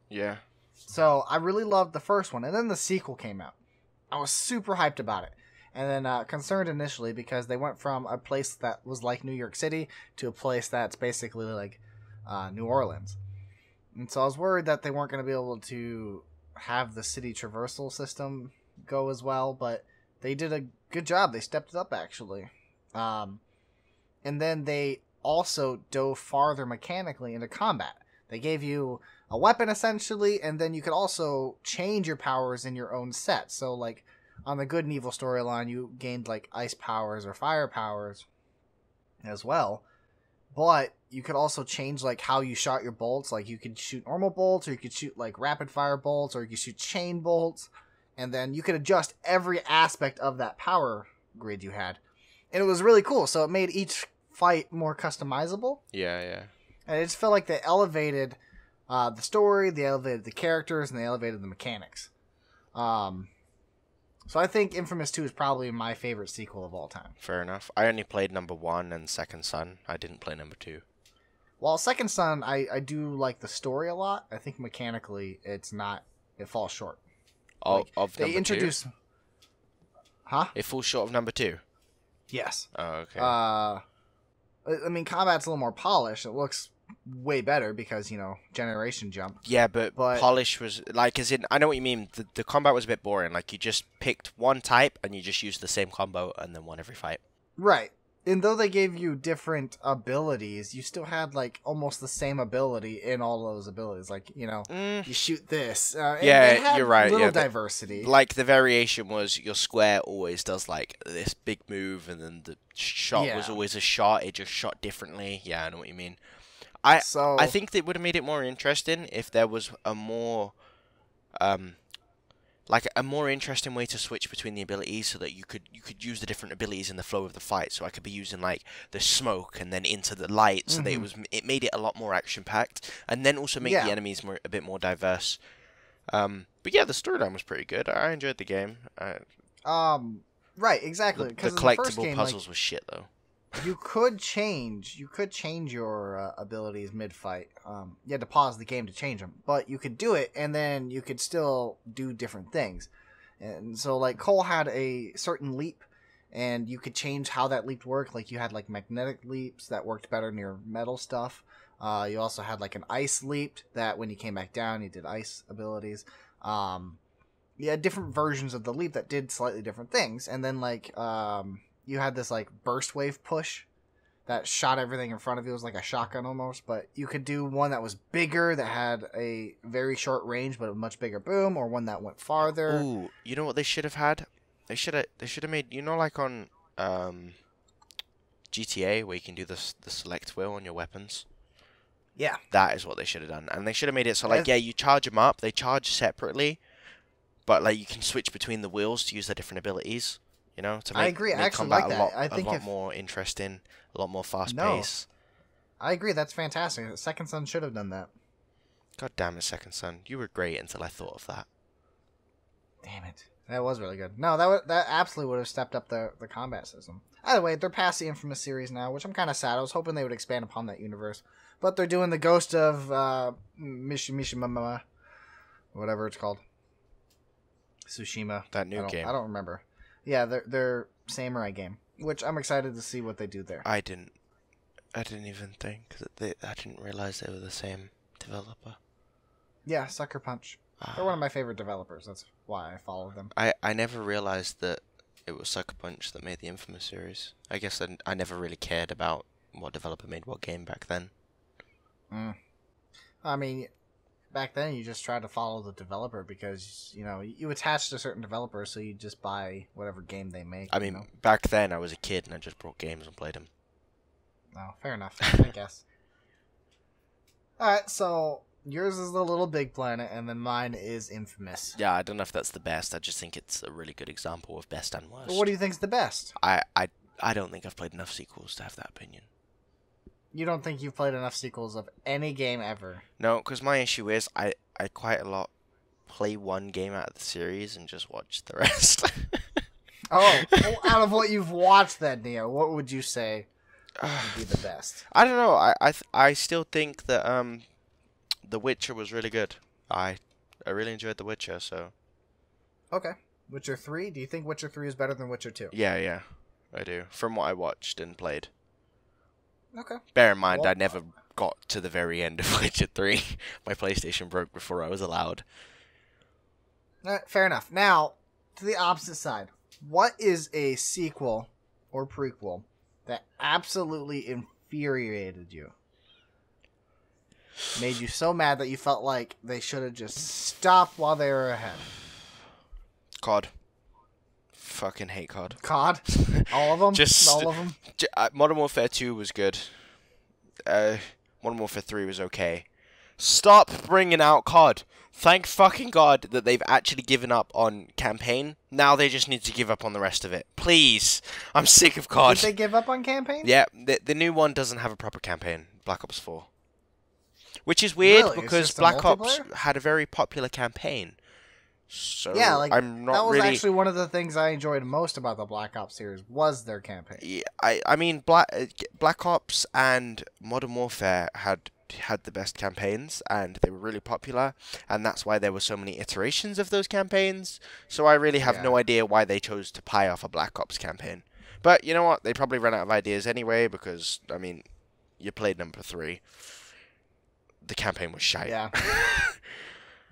Yeah. So I really loved the first one. And then the sequel came out. I was super hyped about it. And then concerned initially because they went from a place that was like New York City to a place that's basically like New Orleans. And so I was worried that they weren't going to be able to have the city traversal system go as well. But they did a good job. They stepped it up, actually. And then they also dove farther mechanically into combat. They gave you a weapon, essentially, and then you could also change your powers in your own set. So, like, on the good and evil storyline, you gained, like, ice powers or fire powers as well. But you could also change, like, how you shot your bolts. Like, you could shoot normal bolts, or you could shoot, like, rapid-fire bolts, or you could shoot chain bolts. And then you could adjust every aspect of that power grid you had. And it was really cool. So it made each fight more customizable. Yeah, yeah. And I just felt like they elevated the story, they elevated the characters, and they elevated the mechanics. So I think Infamous 2 is probably my favorite sequel of all time. Fair enough. I only played number 1 and Second Son. I didn't play number 2. While Second Son, I do like the story a lot. I think mechanically it falls short. Of they number introduce, 2? Huh? It falls short of number 2? Yes. Oh, okay. I mean, combat's a little more polished. It looks way better because, generation jump. Yeah, but polish was, like, as in, I know what you mean. The combat was a bit boring. Like, you just picked one type and you just used the same combo and then won every fight. Right. And though they gave you different abilities, you still had, like, almost the same ability in all those abilities. Like, you shoot this. Yeah, you're right. Little diversity. Like, the variation was your square always does, like, this big move, and then the shot was always a shot. It just shot differently. Yeah, I know what you mean. I think they would have made it more interesting if there was a more... like a more interesting way to switch between the abilities, so that you could use the different abilities in the flow of the fight. So I could be using like the smoke and then into the light, so that it made it a lot more action packed, and then also make the enemies a bit more diverse. But yeah, the storyline was pretty good. I enjoyed the game. Right, exactly. The collectible puzzles was shit though. You could change your abilities mid-fight. You had to pause the game to change them, but you could do it, and then you could still do different things. And so, like, Cole had a certain leap, and you could change how that leap worked. Like, you had, like, magnetic leaps that worked better near metal stuff. You also had, like, an ice leap that when you came back down, you did ice abilities. You had different versions of the leap that did slightly different things. And then, like... you had this, like, burst wave push that shot everything in front of you. It was like a shotgun almost, but you could do one that was bigger, that had a very short range, but a much bigger boom, or one that went farther. Ooh, you know what they should have had? They should have made, like on GTA, where you can do the select wheel on your weapons? Yeah. That is what they should have done. And they should have made it so, like, you charge them up, they charge separately, but, like, you can switch between the wheels to use their different abilities. To make, I agree. I actually combat like that. I think a lot more interesting, a lot more fast pace. I agree. That's fantastic. Second Son should have done that. God damn it, Second Son! You were great until I thought of that. Damn it, that was really good. No, that absolutely would have stepped up the combat system. Either way, they're past the Infamous series now, which I'm kind of sad. I was hoping they would expand upon that universe, but they're doing the Ghost of Mishima, whatever it's called, Tsushima. That new game. I don't remember. Yeah, their samurai game, which I'm excited to see what they do there. I didn't even think that I didn't realize they were the same developer. Yeah, Sucker Punch. They're one of my favorite developers. That's why I follow them. I never realized that it was Sucker Punch that made the Infamous series. I guess I never really cared about what developer made what game back then. I mean, back then you just tried to follow the developer because, you attached to certain developers, so you just buy whatever game they make. I mean, back then I was a kid and I just brought games and played them. Oh, fair enough, I guess. Alright, so yours is the Little Big Planet, and then mine is Infamous. Yeah, I don't know if that's the best. I just think it's a really good example of best and worst. Well, what do you think's the best? I don't think I've played enough sequels to have that opinion. You don't think you've played enough sequels of any game ever? No, because my issue is I quite a lot play one game out of the series and just watch the rest. Oh, out of what you've watched then, Neo, what would you say would be the best? I don't know. I still think that The Witcher was really good. I really enjoyed The Witcher, so... Okay. Witcher 3? Do you think Witcher 3 is better than Witcher 2? Yeah, I do. From what I watched and played. Okay. Bear in mind, I never got to the very end of Witcher 3. My PlayStation broke before I was allowed. Fair enough. Now, to the opposite side. What is a sequel or prequel that absolutely infuriated you? Made you so mad that you felt like they should have just stopped while they were ahead? COD. Fucking hate COD. COD? All of them? All of them? Modern Warfare 2 was good. Modern Warfare 3 was okay. Stop bringing out COD. Thank fucking God that they've actually given up on campaign. Now they just need to give up on the rest of it. Please. I'm sick of COD. Did they give up on campaign? Yeah, the new one doesn't have a proper campaign. Black Ops 4. Which is weird Really? because Black Ops had a very popular campaign. So yeah, like I'm not that was really... actually one of the things I enjoyed most about the Black Ops series was their campaign. Yeah, I mean Black Ops and Modern Warfare had the best campaigns, and they were really popular, and that's why there were so many iterations of those campaigns. So I really have no idea why they chose to pie off a Black Ops campaign. But you know what? They probably ran out of ideas anyway because I mean, you played number 3. The campaign was shite. Yeah.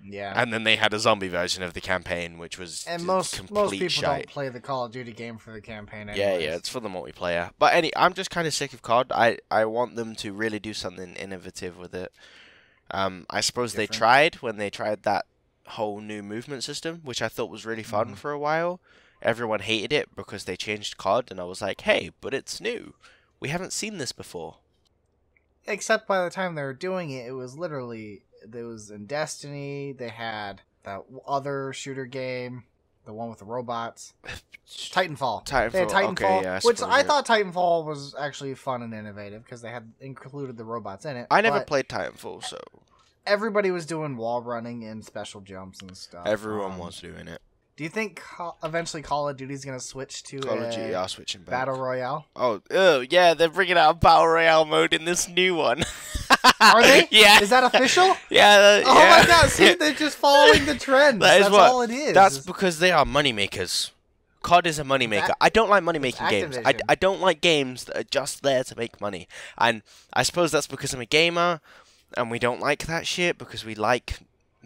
Yeah. And then they had a zombie version of the campaign, which was most people shite. don't play the Call of Duty game for the campaign anyways. Yeah, it's for the multiplayer. But I'm just kind of sick of COD. I want them to really do something innovative with it. I suppose they tried when they tried that whole new movement system, which I thought was really fun for a while. Everyone hated it because they changed COD, and I was like, hey, but it's new. We haven't seen this before. Except by the time they were doing it, it was literally... There was in Destiny, they had that other shooter game, the one with the robots. Titanfall. They had Titanfall, okay, yeah, which I thought Titanfall was actually fun and innovative because they had included the robots in it. I never played Titanfall, so... Everybody was doing wall running and special jumps and stuff. Everyone was doing it. Do you think eventually Call of Duty is going to switch to Call of Duty are switching back. Battle Royale? Oh, yeah, they're bringing out a Battle Royale mode in this new one. Are they? Yeah. Is that official? Yeah. Oh my god, see, they're just following the trends. That's all it is. That's because they are moneymakers. COD is a moneymaker. I don't like money-making games. I don't like games that are just there to make money. And I suppose that's because I'm a gamer, and we don't like that shit because we like...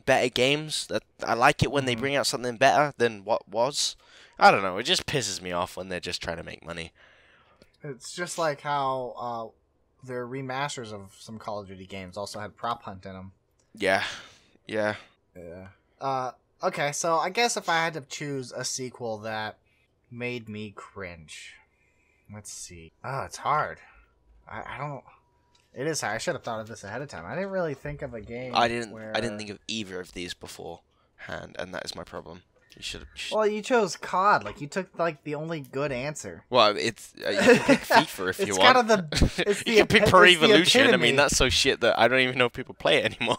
better games. I like it when they bring out something better than what was. I don't know. It just pisses me off when they're just trying to make money. It's just like how their remasters of some Call of Duty games also had prop hunt in them. Yeah. Okay, so I guess if I had to choose a sequel that made me cringe, let's see. Oh, it's hard. I don't. It is hard. I should have thought of this ahead of time. I didn't really think of a game. I didn't think of either of these beforehand, and that is my problem. You should. Well, you chose COD. Like you took the only good answer. Well, it's you can pick FIFA if you want. It's kind of the. It's you can pick Pro Evolution. I mean, that's so shit that I don't even know if people play it anymore.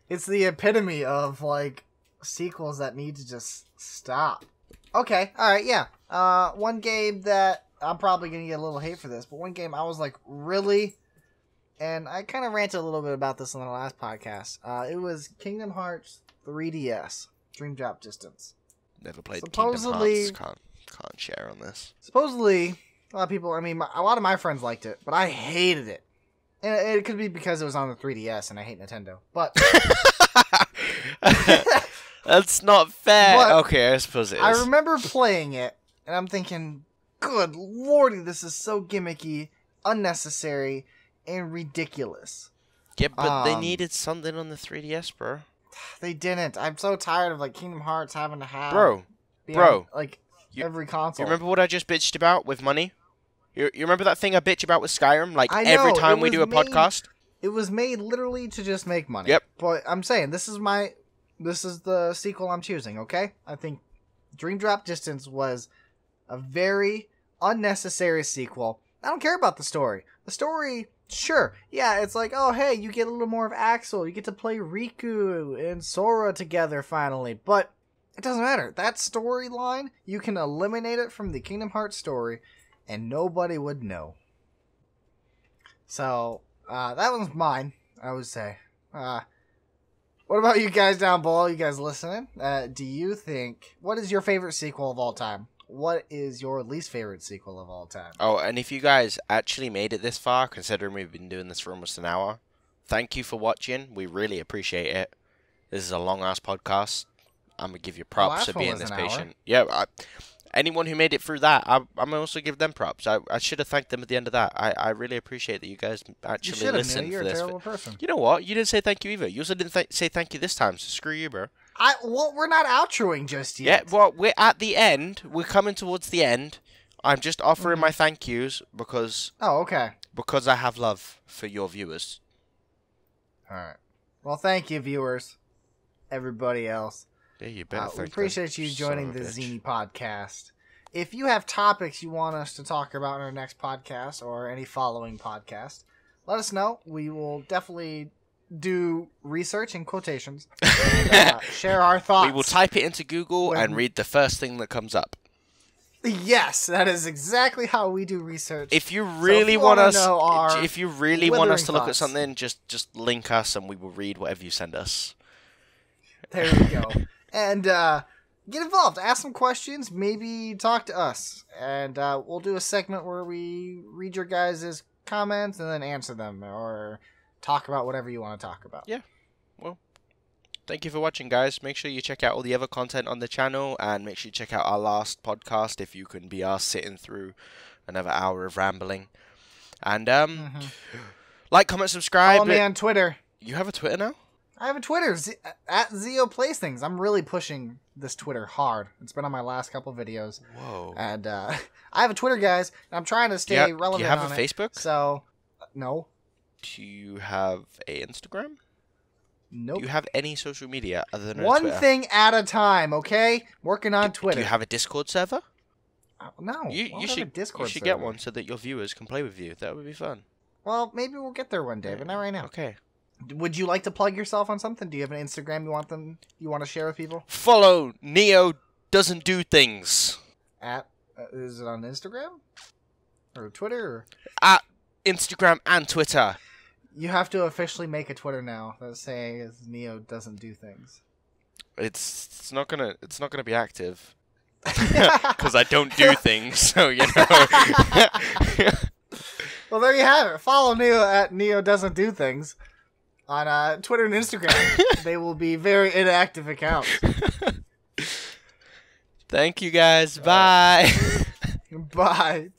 It's the epitome of like sequels that need to just stop. Okay. All right. Yeah. One game that. I'm probably going to get a little hate for this, but one game I was like, really? And I kind of ranted a little bit about this on the last podcast. It was Kingdom Hearts 3DS, Dream Drop Distance. Never played Kingdom Hearts. Can't share on this. Supposedly, a lot of people, I mean, a lot of my friends liked it, but I hated it. And it could be because it was on the 3DS and I hate Nintendo. But... That's not fair. But okay, I suppose it is. I remember playing it, and I'm thinking... Good lordy, this is so gimmicky, unnecessary, and ridiculous. Yeah, but they needed something on the 3DS, bro. They didn't. I'm so tired of like Kingdom Hearts having to have like every console. You remember what I just bitched about with money? You remember that thing I bitch about with Skyrim? Like every time we do a podcast? It was made literally to just make money. Yep. But I'm saying this is the sequel I'm choosing, okay? I think Dream Drop Distance was a very unnecessary sequel. I don't care about the story. The story, sure. Yeah, it's like, oh, hey, you get a little more of Axel. You get to play Riku and Sora together finally. But it doesn't matter. That storyline, you can eliminate it from the Kingdom Hearts story and nobody would know. So, that one's mine, I would say. What about you guys down below? You guys listening? Do you think... What is your favorite sequel of all time? What is your least favorite sequel of all time? Oh, and if you guys actually made it this far, considering we've been doing this for almost an hour, thank you for watching. We really appreciate it. This is a long-ass podcast. I'm going to give you props for being this patient. Yeah, anyone who made it through that, I'm going to also give them props. I should have thanked them at the end of that. I really appreciate that you guys actually listened for this. You're a terrible person. You know what? You didn't say thank you either. You also didn't say thank you this time, so screw you, bro. Well, we're not outroing just yet. Yeah, well, we're at the end. We're coming towards the end. I'm just offering my thank yous because... Oh, okay. Because I have love for your viewers. All right. Well, thank you, viewers. Everybody else. Yeah, you better. We appreciate you joining the ZeNi podcast. If you have topics you want us to talk about in our next podcast or any following podcast, let us know. We will definitely do research and quotations. And, share our thoughts. We will type it into Google and read the first thing that comes up. Yes, that is exactly how we do research. If you really want us, if you really want us to look at something, just link us and we will read whatever you send us. There we go. And get involved. Ask some questions. Maybe talk to us. And we'll do a segment where we read your guys' comments and then answer them or talk about whatever you want to talk about. Yeah. Well, thank you for watching, guys. Make sure you check out all the other content on the channel and make sure you check out our last podcast if you can be us sitting through another hour of rambling. And like, comment, subscribe. Follow me on Twitter. You have a Twitter now? I have a Twitter, at Zeo Plays Things. I'm really pushing this Twitter hard. It's been on my last couple videos. Whoa. And I have a Twitter, guys, and I'm trying to stay relevant. Do you have on a it. Facebook? So, no. Do you have a Instagram? Nope. Do you have any social media other than one Twitter? thing at a time, okay? Working on Twitter. Do you have a Discord server? No. You should get one so that your viewers can play with you. That would be fun. Well, maybe we'll get there one day, but not right now. Okay. Would you like to plug yourself on something? Do you have an Instagram you want to share with people? Follow Neo Doesn't Do Things. Is it on Instagram? Or Twitter? Or? At Instagram and Twitter. You have to officially make a Twitter now that's saying Neo doesn't do things. It's not gonna be active. Because I don't do things, so you know. Well, there you have it. Follow Neo at Neo Doesn't Do Things on Twitter and Instagram. They will be very inactive accounts. Thank you, guys. Bye. Bye.